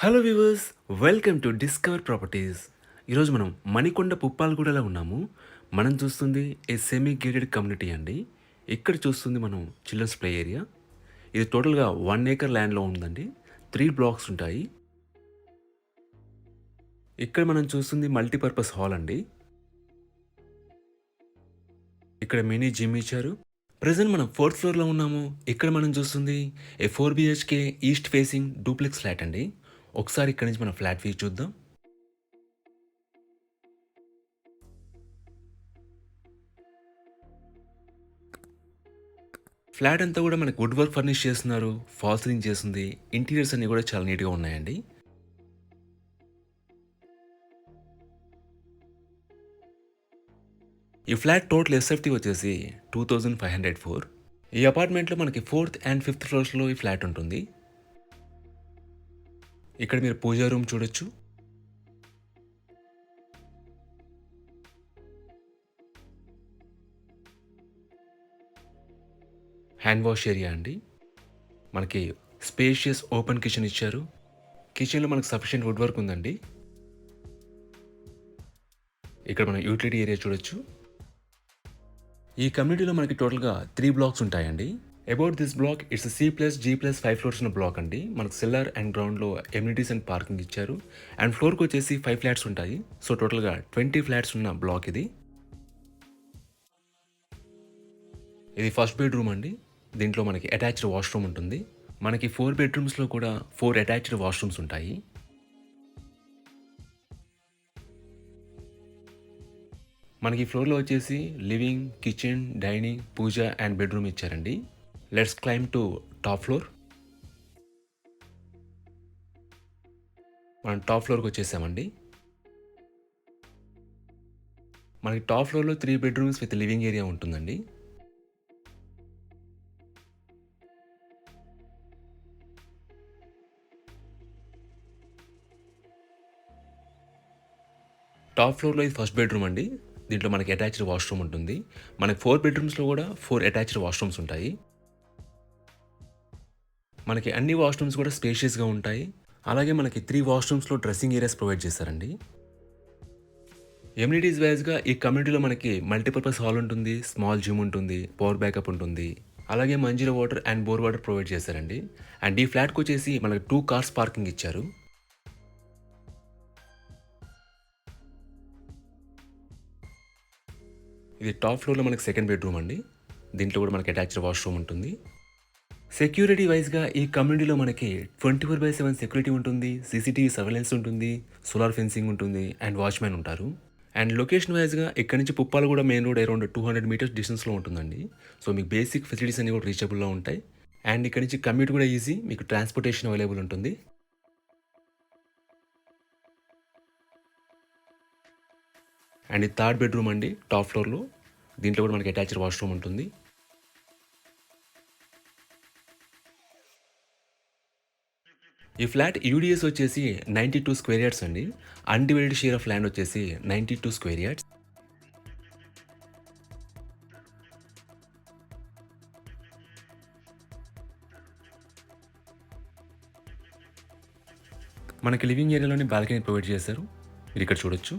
Hello viewers, welcome to discover properties. ఈరోజు మనం మణికొండ పుప్పాలగూడలో ఉన్నాము. మనం చూస్తుంది ఏ సెమీ గేటెడ్ కమ్యూనిటీ అండి. ఇక్కడ చూస్తుంది మనం చిల్డ్రన్స్ ప్లే ఏరియా. ఇది టోటల్గా 1 acre ల్యాండ్లో ఉందండి. 3 blocks ఉంటాయి. ఇక్కడ మనం చూస్తుంది మల్టీపర్పస్ హాల్ అండి. ఇక్కడ మినీ జిమ్ ఇచ్చారు. ప్రజెంట్ మనం 4th floorలో ఉన్నాము. ఇక్కడ మనం చూస్తుంది ఏ 4 BHK east facing duplex flat అండి. ఒకసారి ఇక్కడ నుంచి మనం ఫ్లాట్ వ్యూ చూద్దాం. ఫ్లాట్ అంతా కూడా మనకి వుడ్ వర్క్ ఫర్నిష్ చేస్తున్నారు. ఫాల్ సీలింగ్ చేస్తుంది. ఇంటీరియర్స్ అన్ని కూడా చాలా నీట్గా ఉన్నాయండి. ఈ ఫ్లాట్ టోటల్ ఎస్ఎఫ్టీ వచ్చేసి 2504. ఈ అపార్ట్మెంట్లో మనకి 4th and 5th ఫ్లోర్స్లో ఈ ఫ్లాట్ ఉంటుంది. ఇక్కడ మీరు పూజా రూమ్ చూడొచ్చు. హ్యాండ్ వాష్ ఏరియా అండి. మనకి స్పేషియస్ ఓపెన్ కిచెన్ ఇచ్చారు. కిచెన్లో మనకు సఫిషియెంట్ వుడ్ వర్క్ ఉందండి. ఇక్కడ మనం యూటిలిటీ ఏరియా చూడొచ్చు. ఈ కమ్యూనిటీలో మనకి టోటల్గా 3 blocks ఉంటాయండి. About this block it's C+G+5 floors ఉన్న బ్లాక్ అండి. మనకు సెల్లార్ అండ్ గ్రౌండ్లో ఎమ్యూనిటీస్ అండ్ పార్కింగ్ ఇచ్చారు. అండ్ ఫ్లోర్కి వచ్చేసి 5 flats ఉంటాయి. సో టోటల్గా 20 flats ఉన్న బ్లాక్ ఇది. ఇది ఫస్ట్ బెడ్రూమ్ అండి. దీంట్లో మనకి అటాచ్డ్ వాష్రూమ్ ఉంటుంది. మనకి 4 bedrooms కూడా 4 అటాచ్డ్ వాష్రూమ్స్ ఉంటాయి. మనకి ఫ్లోర్లో వచ్చేసి living, kitchen, dining, puja and bedroom ఇచ్చారండి. Let's climb to top floor. మనం టాప్ ఫ్లోర్కి వచ్చేసామండి. మనకి టాప్ ఫ్లోర్లో 3 bedrooms విత్ లివింగ్ ఏరియా ఉంటుందండి. టాప్ ఫ్లోర్లో ఇది ఫస్ట్ బెడ్రూమ్ అండి. దీంట్లో మనకి అటాచ్డ్ వాష్రూమ్ ఉంటుంది. మనకి 4 bedrooms కూడా 4 అటాచ్డ్ వాష్రూమ్స్ ఉంటాయి. మనకి అన్ని వాష్రూమ్స్ కూడా స్పేషియస్గా ఉంటాయి. అలాగే మనకి 3 washrooms డ్రెస్సింగ్ ఏరియాస్ ప్రొవైడ్ చేశారండి. ఎమ్యూనిటీస్ వైజ్గా ఈ కమ్యూనిటీలో మనకి మల్టీపర్పస్ హాల్ ఉంటుంది, స్మాల్ జిమ్ ఉంటుంది, పవర్ బ్యాకప్ ఉంటుంది. అలాగే Manjira water and bore water provide చేశారండి. అండ్ ఈ ఫ్లాట్కి వచ్చేసి మనకి 2 cars పార్కింగ్ ఇచ్చారు. ఇది టాప్ ఫ్లోర్లో మనకి సెకండ్ బెడ్రూమ్ అండి. దీంట్లో కూడా మనకి అటాచ్డ్ వాష్రూమ్ ఉంటుంది. సెక్యూరిటీ వైజ్గా ఈ కమ్యూనిటీలో మనకి 24/7 సెక్యూరిటీ ఉంటుంది, సీసీటీవీ సర్వేలెన్స్ ఉంటుంది, సోలార్ ఫెన్సింగ్ ఉంటుంది అండ్ వాచ్మెన్ ఉంటారు. అండ్ లొకేషన్ వైజ్గా ఇక్కడ నుంచి Puppalaguda main road around 200 meters డిస్టెన్స్లో ఉంటుందండి. సో మీకు బేసిక్ ఫెసిలిటీస్ అన్ని కూడా రీచబుల్లో ఉంటాయి. అండ్ ఇక్కడ నుంచి కమ్యూట్ కూడా ఈజీ, మీకు ట్రాన్స్పోర్టేషన్ అవైలబుల్ ఉంటుంది. అండ్ ఈ థర్డ్ బెడ్రూమ్ అండి టాప్ ఫ్లోర్లో. దీంట్లో కూడా మనకి అటాచ్డ్ వాష్రూమ్ ఉంటుంది. ఈ ఫ్లాట్ యూడిఎస్ వచ్చేసి 92 square yards అండి. అన్డివైడెడ్ షేర్ ఆఫ్ ల్యాండ్ వచ్చేసి 92 square yards. మనకి లివింగ్ ఏరియాలోని బాల్కనీ ప్రొవైడ్ చేశారు. మీరు ఇక్కడ చూడొచ్చు.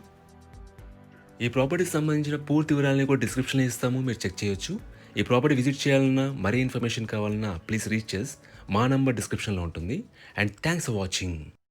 ఈ ప్రాపర్టీకి సంబంధించిన పూర్తి వివరాలని కూడా డిస్క్రిప్షన్లో ఇస్తాము, మీరు చెక్ చేయొచ్చు. ఈ ప్రాపర్టీ విజిట్ చేయాలన్నా, మరీ ఇన్ఫర్మేషన్ కావాలన్నా ప్లీజ్ రీచ్ చేస్. మా నంబర్ డిస్క్రిప్షన్లో ఉంటుంది. And thanks for watching.